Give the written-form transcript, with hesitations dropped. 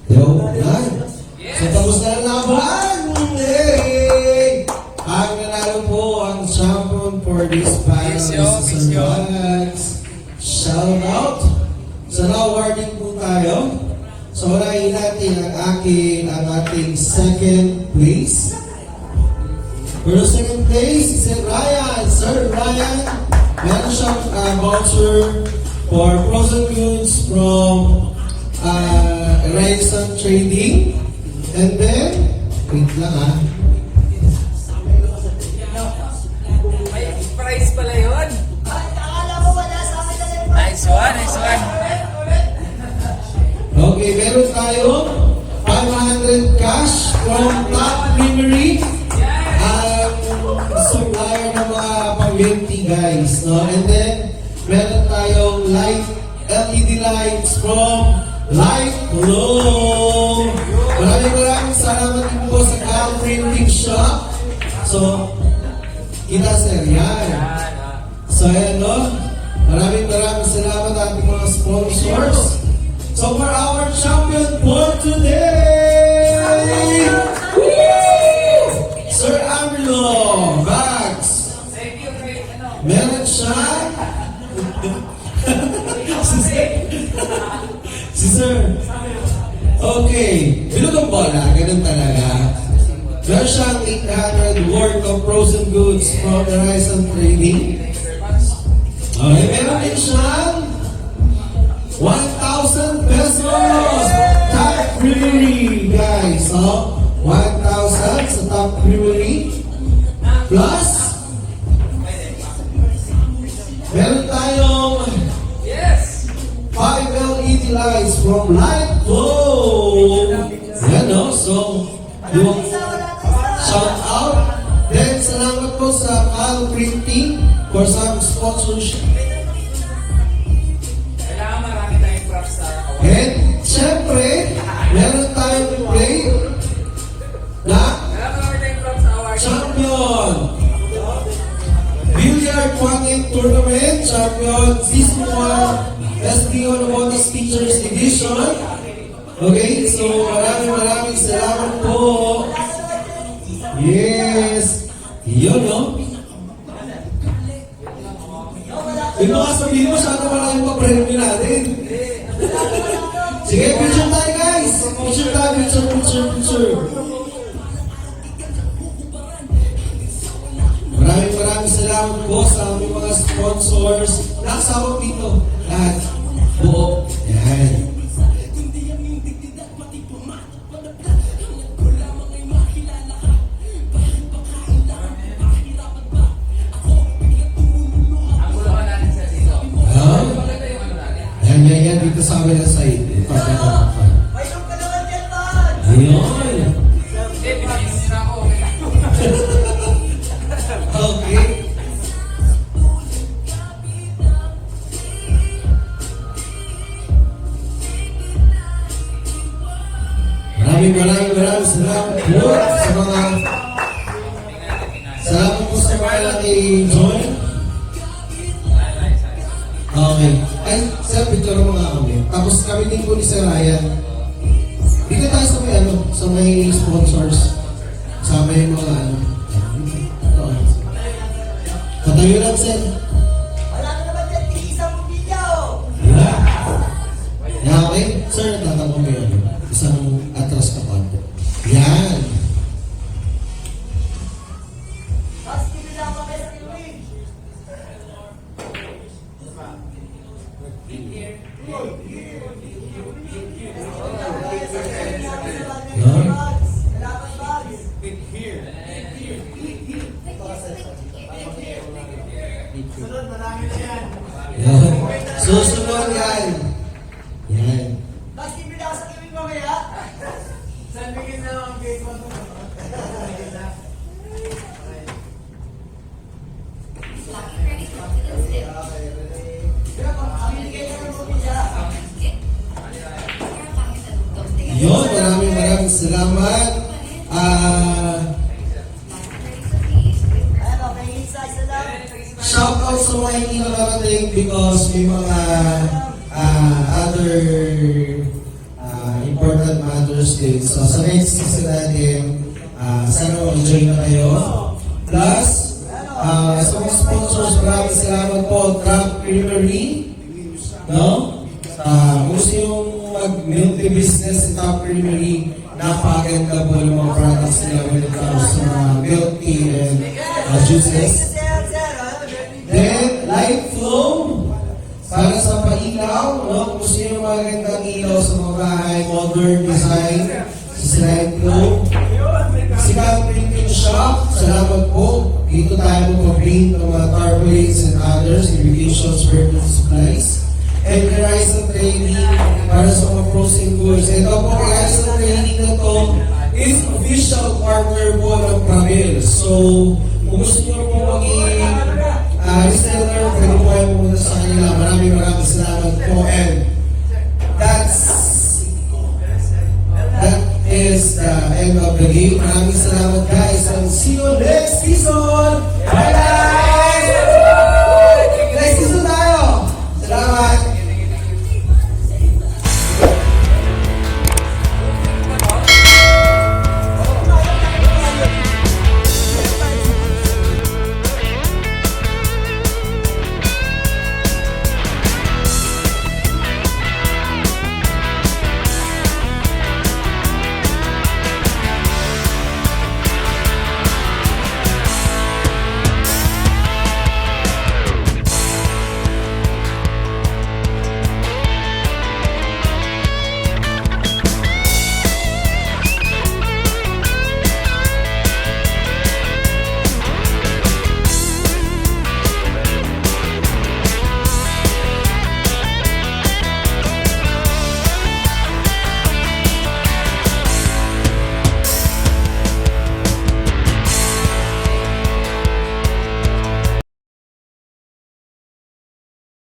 Yo, yan. So, tapos na ang laban. Yay! Ang nanalo po ang champion for this battle is Sir Max. Shout out. So, now awarding po tayo. So, unahin natin ang ating second place. For the second place, si Ryan. Sir Ryan, meron siyang voucher for frozen goods from Horizon Trading. And then, wait lang ha. May price pala yun. Akala mo wala sa akin na lang. Nice one, nice one. Okay, meron tayo 500 cash from Top Memory. Supplier ng mga pang-20 guys. No? And then, meron tayong light LED lights from Light Glow. Maraming salamat din po sa Cal Printing Shop. So, kita sir, yan. So, ayan no. Maraming salamat ating mga sponsors. So, for our champion for today, Sir Amilo Bags. Meron siya. Si Sir. Okay. Bilog ang bola. Ganun talaga. Meron siyang 800 worth of frozen goods from Horizon Trading. Okay. Meron din siyang 1,000 pesos. Top Brewery, guys. So, 1,000 sa Top Brewery. Plus, meron tayong 5 LED lights from Light Glow. Yan no? So, yung shout out. Then, salamat po sa Cal Printing for some sponsorship. Kailangan marami tayong props sa award. And, syempre, meron tayong play na Kailangan marami tayong props sa award. champion. Billiard Quantum Tournament Champion Season 1 SBO Novotas Teachers Edition. Okay, so maraming salamat po. Yes. Yun, no? Yung mga sabihin mo, sana wala yung pa-premyo natin. Sige, picture tayo guys. Picture tayo, picture. Maraming salamat po sa aming mga sponsors. Nakasawag dito. Lahat. Buo. Yan. Ang gulawan natin sa dito. Huh? Maganda yung ano natin. Yan. Dito sa amin na side. Pagkakatapan. Mayroon ka naman yan, man. Ayun. Hindi, pinayin nila ako. Okay. Maraming salamat po sa mga salamat po sa mga naki-join. Okay. Ay, sir, picture mo nga kami. Tapos kami din po ni Sir Ryan. Dito tayo sa may sa may sponsors. Sa may mga Patayo lang, sir. Wala ka naman yan, isang video. Yeah, okay. Sir, tatanong mo yun. Isang atras ka pa. Yan. Tapos pinila pa kayo sa kiwin. Yan. Kailangan bags. Sunod, marami na yan. Yan. Susunod yan. Yan. Tapos pinila ka sa kiwin mamaya. Saan bigyan na ang baseball mo? Pero kung amigay ka ng pamilya, Yun, maraming salamat. ayan o, may isa lang. Shout out sa mga hindi nakarating because may mga other important important matters din. So sa next season natin, sana mag-enjoy na kayo. Plus, sa mga sponsors, maraming salamat po. Trap Creamery, no? Gusto yung mag-multi-business sa Trap Creamery, napakaganda po yung mga products nila when it comes to milk tea and juices. Then, Light Flow, para sa pailaw, no? Kung gusto yung magandang ilaw sa mga bahay, modern design, sa Light Flow. Sikat Printing Shop, salamat po. Dito tayo mag-print ng mga tarpaulins and others, invitations, birthday supplies. And Horizon Training, para sa mga frozen goods. Ito po, Horizon Training na to is official partner po ng Pravil. So, kung gusto nyo po maging